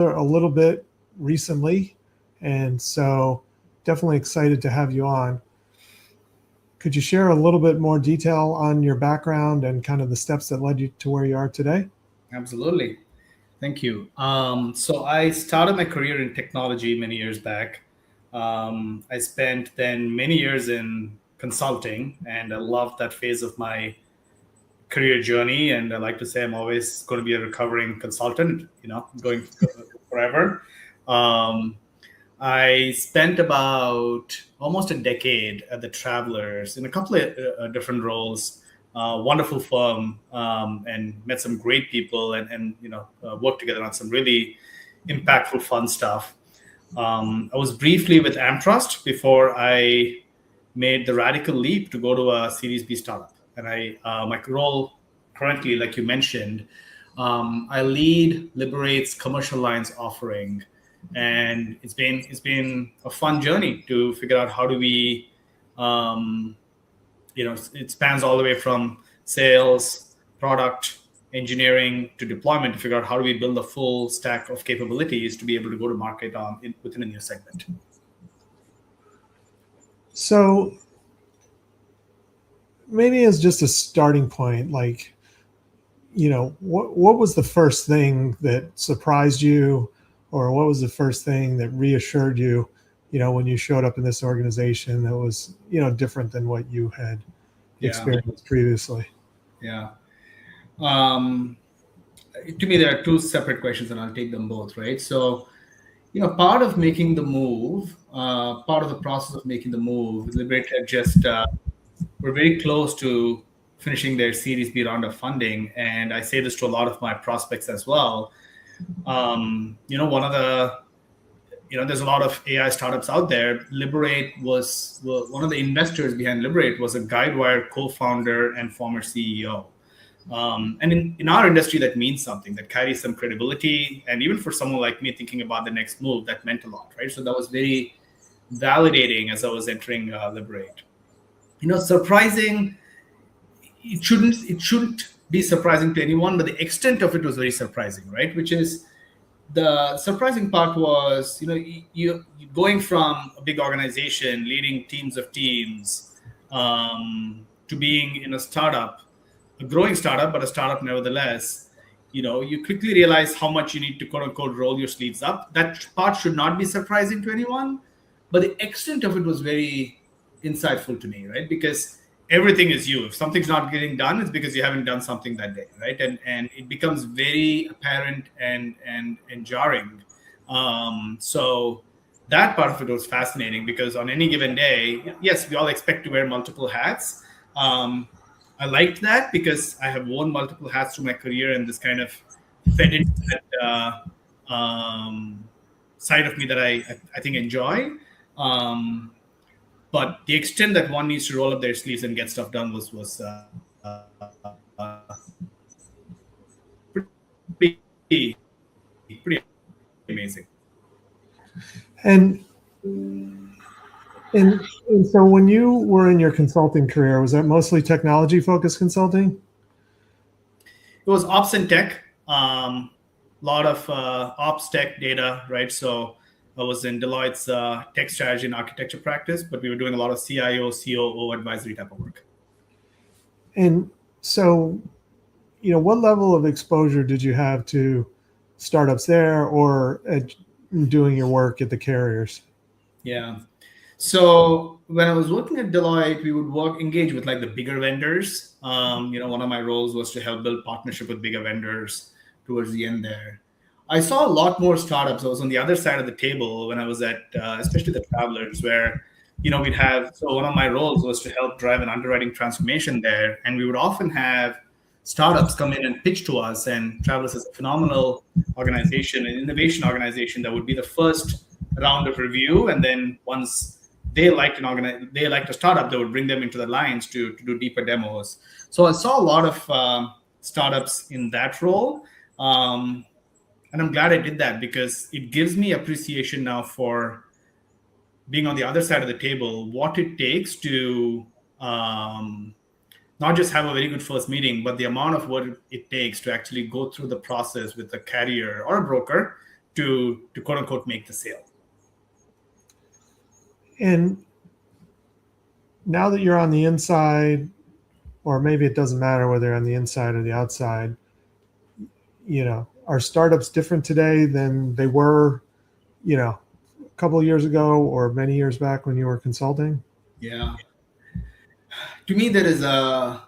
a little bit recently, and so definitely excited to have you on. Could you share a little bit more detail on your background and kind of the steps that led you to where you are today? Absolutely. Thank you. So I started my career in technology many years back. I spent then many years in consulting, and I loved that phase of my career journey. And I like to say I'm always going to be a recovering consultant, going forever. Um, I spent about almost a decade at the Travelers in a couple of different roles. Wonderful firm, and met some great people, and worked together on some really impactful, fun stuff. I was briefly with Amtrust before I made the radical leap to go to a Series B startup. And my role currently, like you mentioned, I lead Liberate's commercial lines offering. And it's been a fun journey to figure out how do we, it spans all the way from sales, product, engineering to deployment to figure out how do we build a full stack of capabilities to be able to go to market within a new segment. So maybe as just a starting point, what was the first thing that surprised you, or what was the first thing that reassured you, when you showed up in this organization that was, different than what you had experienced previously? Yeah. To me, there are two separate questions, and I'll take them both, right? So, part of making the move, part of the process of making the move, Liberate had just, we're very close to finishing their Series B round of funding. And I say this to a lot of my prospects as well. There's a lot of AI startups out there. Liberate was one of the investors behind Liberate was a Guidewire co-founder and former CEO. And in our industry, that means something, that carries some credibility. And even for someone like me thinking about the next move, that meant a lot, right? So that was very validating as I was entering Liberate. Surprising, it shouldn't be surprising to anyone, but the extent of it was very surprising, right? Which is, the surprising part was, you going from a big organization, leading teams of teams, to being in a startup, a growing startup, but a startup nevertheless. You quickly realize how much you need to quote unquote roll your sleeves up. That part should not be surprising to anyone, but the extent of it was very insightful to me, right? Because everything is you. If something's not getting done, it's because you haven't done something that day, right? And it becomes very apparent and jarring. So that part of it was fascinating, because on any given day, yes, we all expect to wear multiple hats. I liked that because I have worn multiple hats through my career, and this kind of fed into that side of me that I think enjoy. But the extent that one needs to roll up their sleeves and get stuff done was pretty amazing. And so when you were in your consulting career, was that mostly technology focused consulting? It was ops and tech, a lot of ops tech data, right? So I was in Deloitte's tech strategy and architecture practice, but we were doing a lot of CIO, COO advisory type of work. And so, what level of exposure did you have to startups there, or doing your work at the carriers? Yeah. So when I was working at Deloitte, we would engage with like the bigger vendors. One of my roles was to help build partnership with bigger vendors towards the end there. I saw a lot more startups. I was on the other side of the table when I was at, especially the Travelers, where, so one of my roles was to help drive an underwriting transformation there. And we would often have startups come in and pitch to us, and Travelers is a phenomenal organization, an innovation organization that would be the first round of review. And then once they liked a startup, they would bring them into the lines to do deeper demos. So I saw a lot of startups in that role. And I'm glad I did that, because it gives me appreciation now for being on the other side of the table, what it takes to not just have a very good first meeting, but the amount of work it takes to actually go through the process with a carrier or a broker to quote unquote make the sale. And now that you're on the inside, or maybe it doesn't matter whether you're on the inside or the outside, are startups different today than they were, a couple of years ago or many years back when you were consulting? Yeah. To me, there is a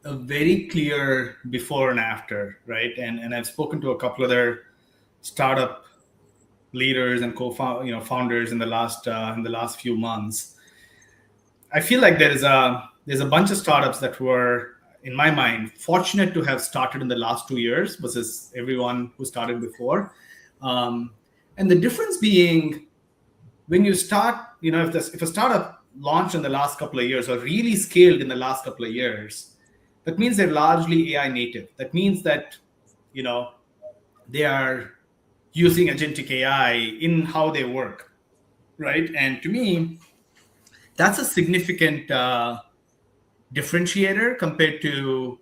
very clear before and after, right? And I've spoken to a couple other startup leaders and founders in the last few months. I feel like there's a bunch of startups that were, in my mind, fortunate to have started in the last 2 years versus everyone who started before. And the difference being, when you start, if a startup launched in the last couple of years or really scaled in the last couple of years, that means they're largely AI native. That means that, they are using agentic AI in how they work, right? And to me, that's a significant differentiator compared to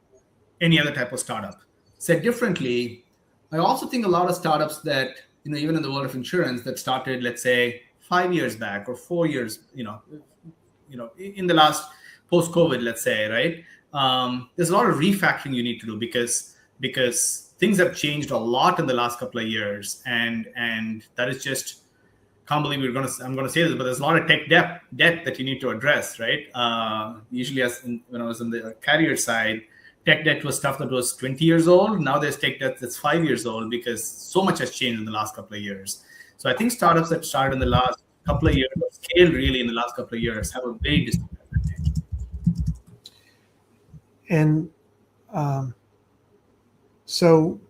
any other type of startup. Said differently, I also think a lot of startups that, even in the world of insurance, that started, let's say, 5 years back or 4 years, in the last post-COVID, let's say, right? There's a lot of refactoring you need to do because things have changed a lot in the last couple of years, and that is just, can't believe I'm going to say this, but there's a lot of tech debt that you need to address, right? Usually, when I was on the carrier side, tech debt was stuff that was 20 years old. Now there's tech debt that's 5 years old because so much has changed in the last couple of years. So I think startups that started in the last couple of years, or scaled really in the last couple of years, have a very distinct advantage. And so,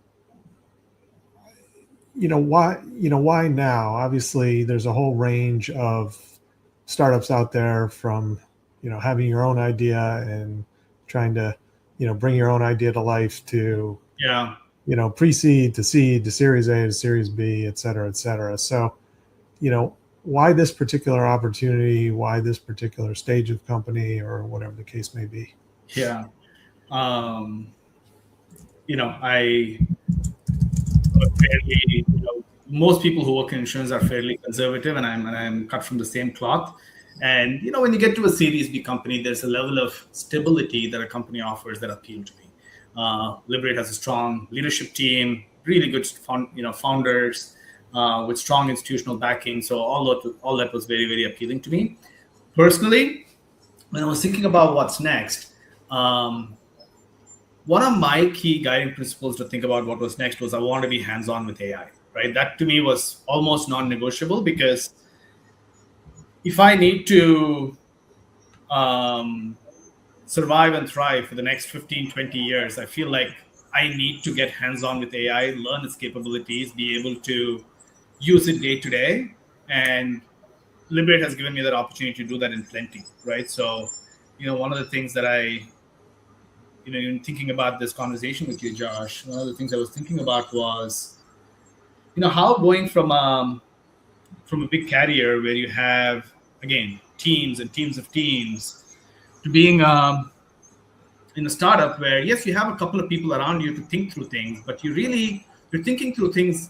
why now? Obviously, there's a whole range of startups out there, from, having your own idea and trying to, bring your own idea to life, to, pre-seed to seed to Series A to Series B, et cetera, et cetera. So, why this particular opportunity? Why this particular stage of company, or whatever the case may be? Yeah. Most people who work in insurance are fairly conservative, and I'm cut from the same cloth. And when you get to a Series B company, there's a level of stability that a company offers that appeal to me. Liberate has a strong leadership team, really good founders with strong institutional backing. So all that was very, very appealing to me. Personally, when I was thinking about what's next, one of my key guiding principles to think about what was next was I want to be hands-on with AI, right? That to me was almost non-negotiable, because if I need to survive and thrive for the next 15, 20 years, I feel like I need to get hands-on with AI, learn its capabilities, be able to use it day to day. And Liberate has given me that opportunity to do that in plenty, right? So, one of the things that in thinking about this conversation with you, Josh, one of the things I was thinking about was, how going from a big carrier where you have, again, teams and teams of teams, to being in a startup where, yes, you have a couple of people around you to think through things, but you're thinking through things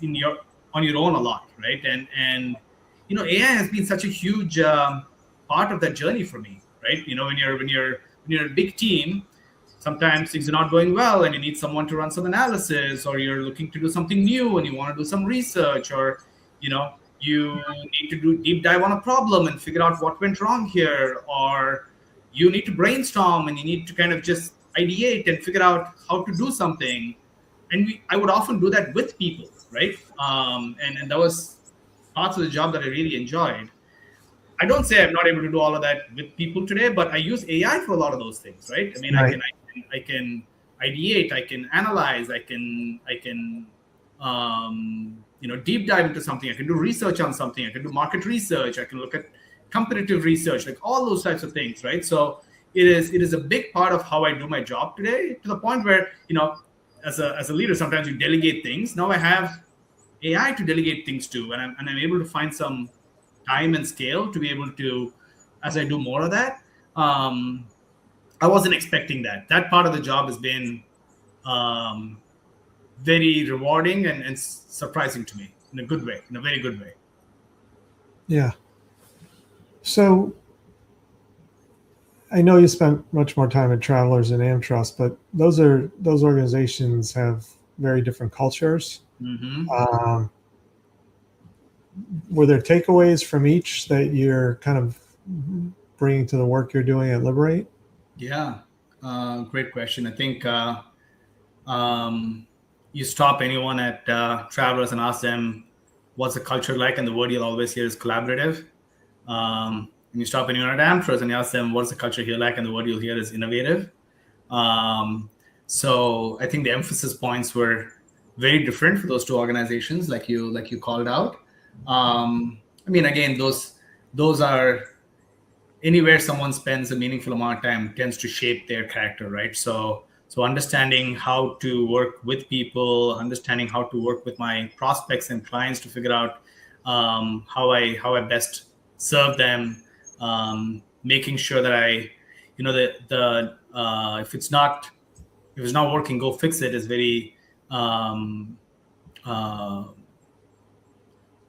on your own a lot, right? And AI has been such a huge part of that journey for me, right? When you're a big team, sometimes things are not going well and you need someone to run some analysis, or you're looking to do something new and you want to do some research, or you need to do deep dive on a problem and figure out what went wrong here, or you need to brainstorm and you need to kind of just ideate and figure out how to do something. And I would often do that with people, right? And that was parts of the job that I really enjoyed. I don't say I'm not able to do all of that with people today, but I use AI for a lot of those things, right? I mean, right. I can ideate, I can analyze, I can deep dive into something. I can do research on something. I can do market research. I can look at competitive research, like all those types of things, right? So it is a big part of how I do my job today, to the point where, as a leader, sometimes you delegate things. Now I have AI to delegate things to, and I'm able to find some time and scale to be able to, as I do more of that. I wasn't expecting that. That part of the job has been very rewarding and surprising to me. in a good way, in a very good way. Yeah. So I know you spent much more time at Travelers and Amtrust, but those organizations have very different cultures. Mm-hmm. Were there takeaways from each that you're kind of bringing to the work you're doing at Liberate? Yeah, great question. I think you stop anyone at Travelers and ask them, what's the culture like? And the word you'll always hear is collaborative. And you stop anyone at Amtrust and you ask them, what's the culture here like? And the word you'll hear is innovative. So I think the emphasis points were very different for those two organizations, like you called out. I mean, again, those are anywhere someone spends a meaningful amount of time tends to shape their character, right? So understanding how to work with people, understanding how to work with my prospects and clients to figure out how I best serve them, making sure that I, if it's not working, go fix it is very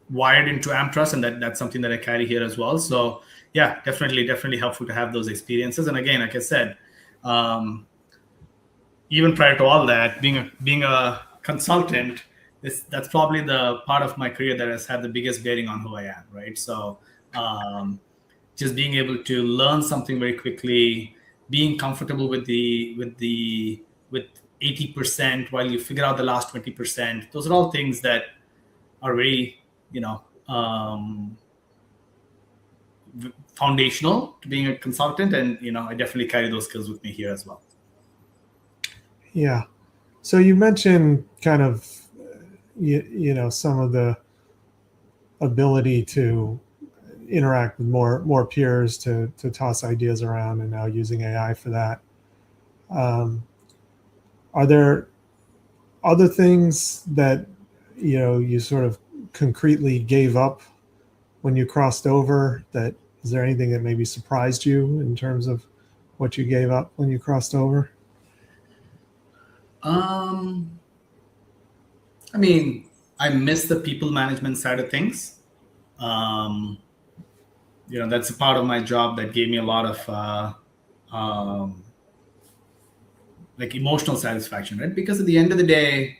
wired into Amtrust, and that's something that I carry here as well. So yeah, definitely helpful to have those experiences. And again, like I said, even prior to all that, being a consultant, that's probably the part of my career that has had the biggest bearing on who I am, right? So just being able to learn something very quickly, being comfortable with 80% while you figure out the last 20%. Those are all things that are very, foundational to being a consultant. And, I definitely carry those skills with me here as well. Yeah. So you mentioned kind of, some of the ability to interact with more peers, to toss ideas around, and now using AI for that. Are there other things that, you sort of concretely gave up when you crossed over? Is there anything that maybe surprised you in terms of what you gave up when you crossed over? I mean, I miss the people management side of things. That's a part of my job that gave me a lot of like emotional satisfaction, right? Because at the end of the day,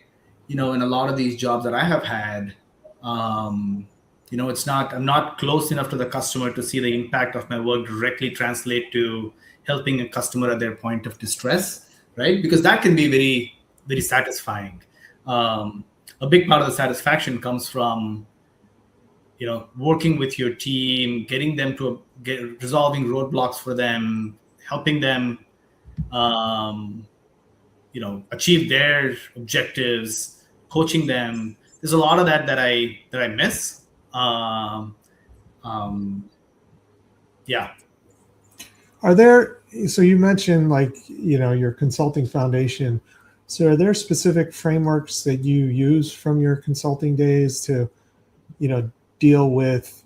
in a lot of these jobs that I have had, I'm not close enough to the customer to see the impact of my work directly translate to helping a customer at their point of distress, right? Because that can be very, very satisfying. A big part of the satisfaction comes from, working with your team, getting them to resolving roadblocks for them, helping them, achieve their objectives, coaching them. There's a lot of that I miss. Yeah. So you mentioned your consulting foundation. So are there specific frameworks that you use from your consulting days to, deal with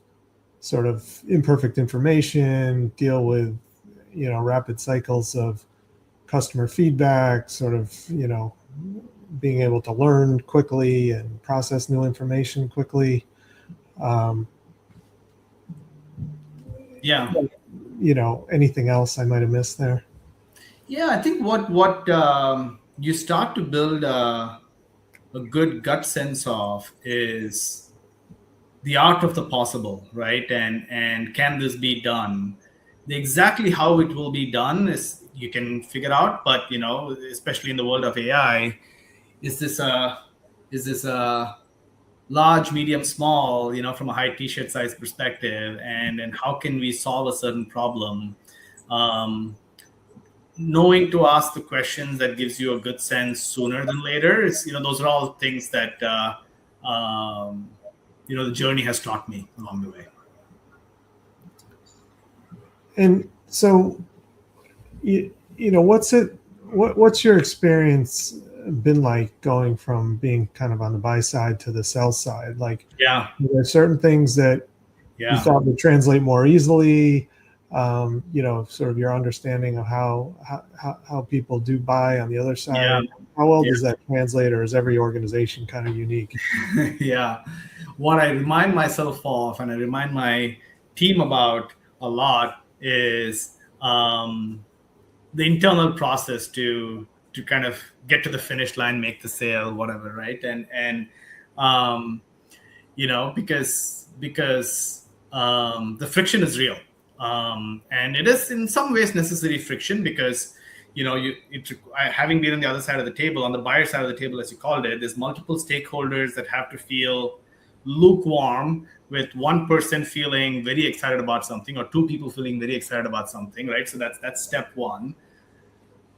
sort of imperfect information, deal with, rapid cycles of customer feedback, sort of, being able to learn quickly and process new information quickly? Yeah. Anything else I might have missed there? Yeah, I think what you start to build a good gut sense of is the art of the possible, right? And can this be done? Exactly how it will be done is you can figure out, but especially in the world of AI, is this a large, medium, small, from a high t-shirt size perspective, and how can we solve a certain problem? Knowing to ask the questions that gives you a good sense sooner than later is, those are all things that the journey has taught me along the way. And so, what's your experience been like going from being kind of on the buy side to the sell side? Like, yeah, there are certain things that you thought would translate more easily, sort of your understanding of how people do buy on the other side. Yeah. How well Yeah. does that translate, or is every organization kind of unique? Yeah. What I remind myself of and I remind my team about a lot is the internal process to kind of get to the finish line, make the sale, whatever, right? And um, because the friction is real, and it is in some ways necessary friction because having been on the other side of the table, on the buyer side of the table, as you called it, there's multiple stakeholders that have to feel lukewarm, with one person feeling very excited about something or two people feeling very excited about something, right? So that's step one.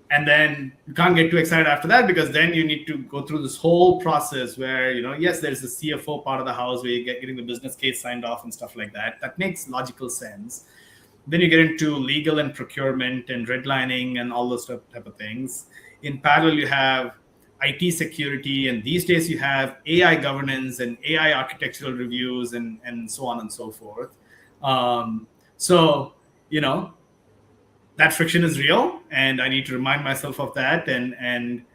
And then you can't get too excited after that, because then you need to go through this whole process where, yes, there's the CFO part of the house where you getting the business case signed off and stuff like that. That makes logical sense. Then you get into legal and procurement and redlining and all those type of things. In parallel, you have IT security, and these days you have AI governance and AI architectural reviews and so on and so forth. So, that friction is real, and I need to remind myself of that. And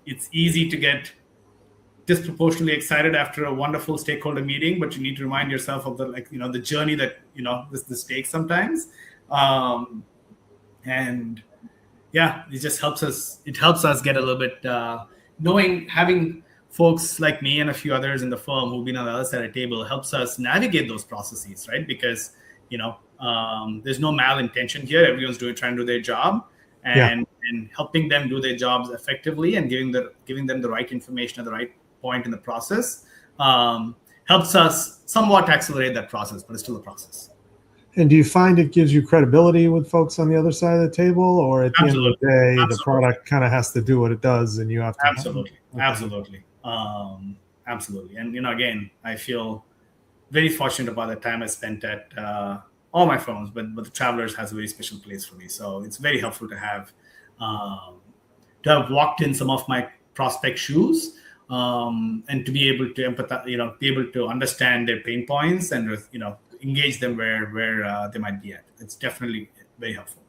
it's easy to get disproportionately excited after a wonderful stakeholder meeting, but you need to remind yourself of the journey that this takes sometimes. And yeah, it just helps us. It helps us get a little bit having folks like me and a few others in the firm who've been on the other side of the table helps us navigate those processes, right? Because there's no malintention here. Everyone's trying to do their job, and helping them do their jobs effectively and giving them the right information at the right point in the process helps us somewhat accelerate that process, but it's still a process. And do you find it gives you credibility with folks on the other side of the table, or at the end of the day, the product kind of has to do what it does, and you have to? Absolutely. And again, I feel very fortunate about the time I spent at all my firms, but the Travelers has a very special place for me. So it's very helpful to have walked in some of my prospect shoes, and to be able to empathize, be able to understand their pain points and engage them where they might be at. It's definitely very helpful.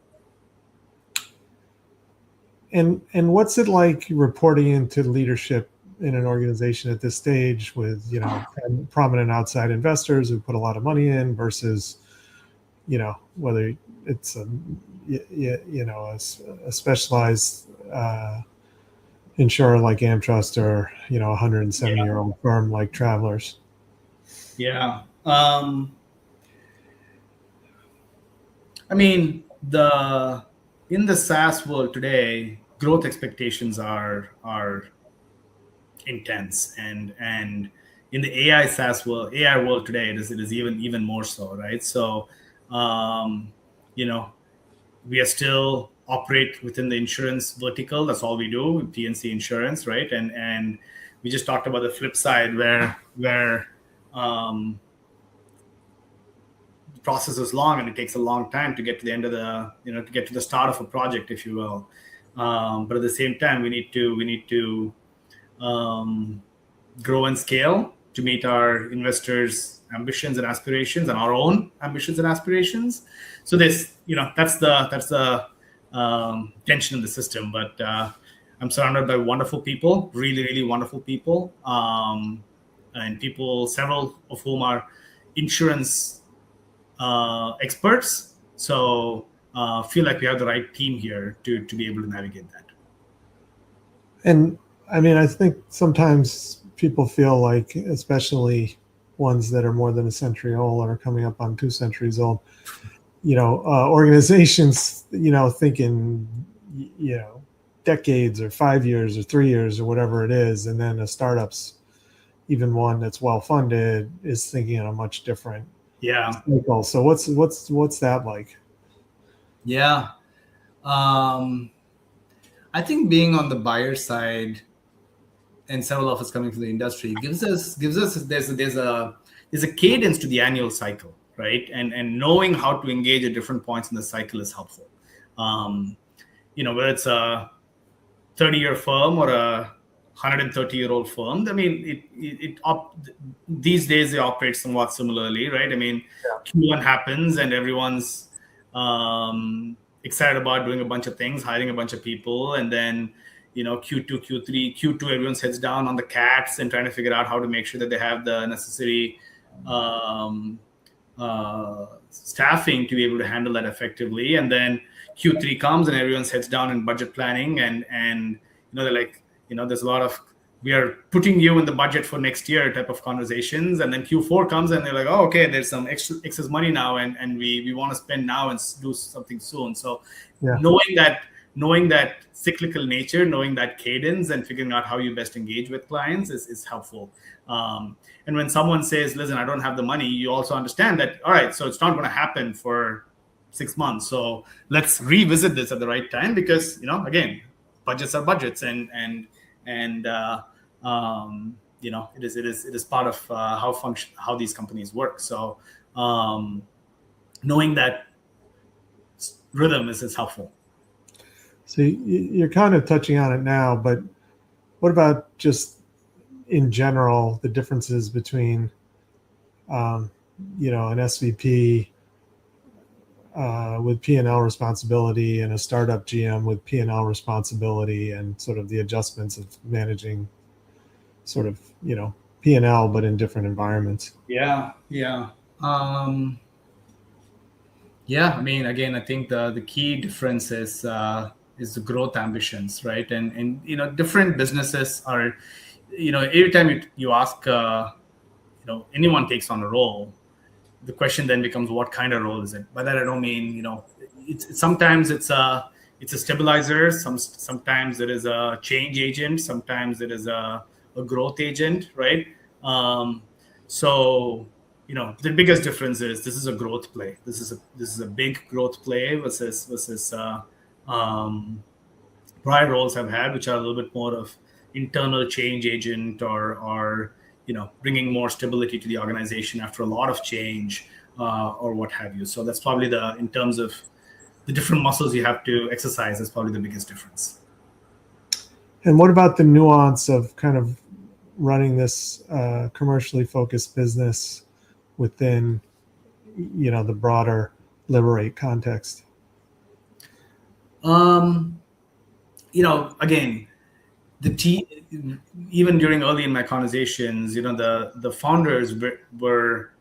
And what's it like reporting into leadership in an organization at this stage with prominent outside investors who put a lot of money in versus whether it's a specialized insurer like Amtrust or 170-year-old firm like Travelers? Yeah. I mean, in the SaaS world today, growth expectations are intense, and in the AI SaaS world, AI world today, it is even more so, right? So, we are still operate within the insurance vertical. That's all we do, P&C insurance, right? And we just talked about the flip side where the process is long and it takes a long time to get to the end of to get to the start of a project, if you will. But at the same time, we need to grow and scale to meet our investors' ambitions and aspirations and our own ambitions and aspirations. So this, that's the tension in the system. But I'm surrounded by wonderful people, really, really wonderful people, and people, several of whom are insurance experts. So feel like we have the right team here to be able to navigate that. And I mean, I think sometimes people feel like, especially ones that are more than a century old or coming up on 2 centuries old, organizations, thinking, decades or 5 years or 3 years or whatever it is. And then a startup's, even one that's well-funded, is thinking on a much different cycle. So what's that like? Yeah. I think being on the buyer side, and several of us coming from the industry, gives us there's a cadence to the annual cycle, right? And knowing how to engage at different points in the cycle is helpful. Whether it's a 30-year firm or a 130-year-old firm. I mean, these days they operate somewhat similarly, right? I mean, Q1 happens and everyone's excited about doing a bunch of things, hiring a bunch of people, and then Q2, Q3, Q2, everyone sits down on the cats and trying to figure out how to make sure that they have the necessary staffing to be able to handle that effectively. And then Q3 comes and everyone sits down in budget planning and they're like, there's a lot of, we are putting you in the budget for next year type of conversations. And then Q4 comes and they're like, oh, okay, there's some excess money now and we want to spend now and do something soon. So knowing that cyclical nature, knowing that cadence and figuring out how you best engage with clients is helpful. And when someone says, listen, I don't have the money, you also understand that, all right, so it's not going to happen for 6 months. So let's revisit this at the right time because, again, budgets are budgets and it is part of how these companies work. So knowing that rhythm is helpful. So you're kind of touching on it now, but what about just in general, the differences between, an SVP with P&L responsibility and a startup GM with P&L responsibility and sort of the adjustments of managing sort of, P&L, but in different environments? Yeah. I mean, again, I think the key difference is the growth ambitions, right? And different businesses are, every time you ask, anyone takes on a role, the question then becomes, what kind of role is it? By that I don't mean, sometimes it's a stabilizer, sometimes it is a change agent, sometimes it is a growth agent, right? So the biggest difference is this is a growth play. This is a big growth play versus prior roles I've had, which are a little bit more of internal change agent or bringing more stability to the organization after a lot of change or what have you. So that's probably in terms of the different muscles you have to exercise, that's probably the biggest difference. And what about the nuance of kind of running this commercially focused business within, the broader Liberate context? Again, the team, even during early in my conversations, the founders were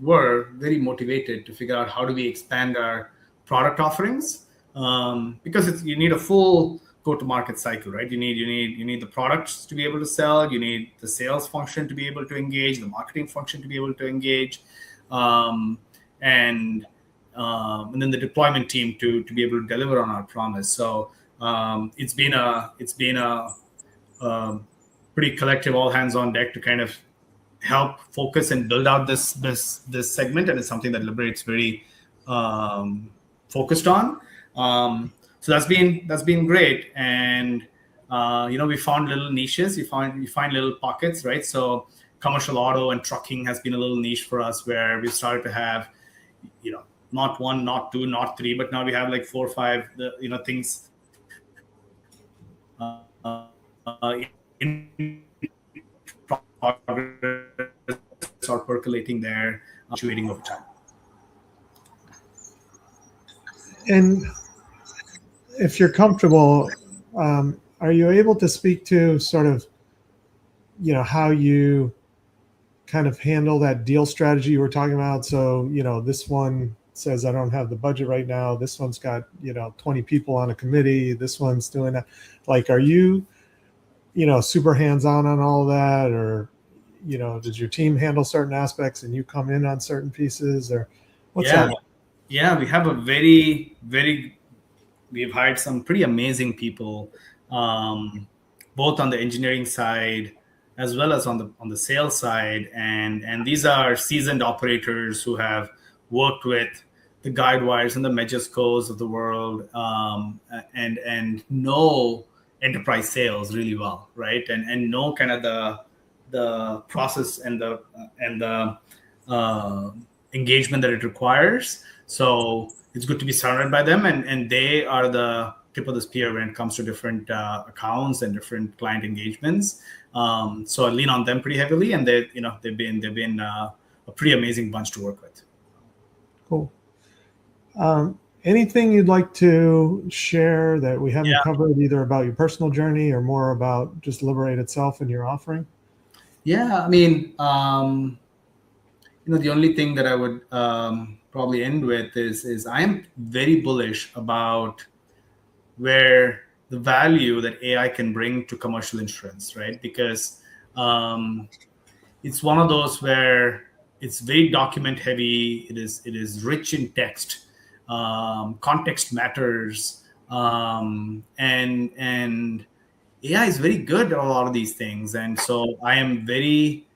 very motivated to figure out how do we expand our product offerings, because you need a full go-to-market cycle, right? You need the products to be able to sell. You need the sales function to be able to engage, the marketing function to be able to engage, and then the deployment team to be able to deliver on our promise. So it's been a pretty collective, all hands on deck to kind of help focus and build out this segment, and it's something that Liberate's very focused on. So that's been great, and we found little niches. You find little pockets, right? So commercial auto and trucking has been a little niche for us, where we started to have, not one, not two, not three, but now we have like 4 or 5, things in progress or percolating there, fluctuating over time. And if you're comfortable, are you able to speak to sort of, how you kind of handle that deal strategy you were talking about? So, this one says, I don't have the budget right now. This one's got, 20 people on a committee. This one's doing that. Like, are you, super hands-on on all that? Or, does your team handle certain aspects and you come in on certain pieces? Or what's that? Yeah, we have we've hired some pretty amazing people, both on the engineering side as well as on the sales side, and these are seasoned operators who have worked with the Guidewires and the Majescos of the world, and know enterprise sales really well, right? And know kind of the process and the engagement that it requires. So it's good to be surrounded by them, and they are the tip of the spear when it comes to different accounts and different client engagements. So I lean on them pretty heavily, and they've been a pretty amazing bunch to work with. Cool. Anything you'd like to share that we haven't covered, either about your personal journey or more about just Liberate itself and your offering? Yeah, I mean, the only thing that I would probably end with is I am very bullish about where the value that AI can bring to commercial insurance, right? Because it's one of those where it's very document heavy. It is rich in text. Context matters, and AI is very good at a lot of these things. And so I am very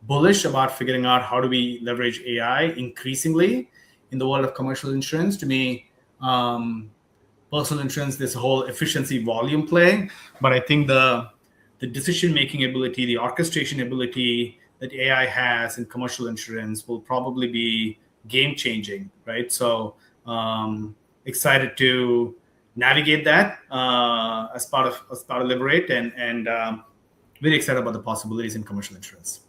bullish about figuring out how do we leverage AI increasingly in the world of commercial insurance. To me, personal insurance, this whole efficiency volume play, but I think the decision-making ability, the orchestration ability that AI has in commercial insurance will probably be game-changing, right? So excited to navigate that as part of Liberate, and very excited about the possibilities in commercial insurance.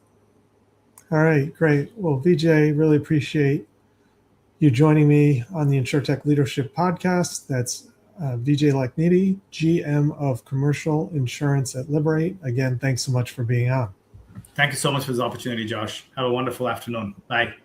All right, great. Well, Vijay, really appreciate you joining me on the Insurtech Leadership Podcast. That's Vijay Laknidhi, GM of Commercial Insurance at Liberate. Again, thanks so much for being on. Thank you so much for this opportunity, Josh. Have a wonderful afternoon. Bye.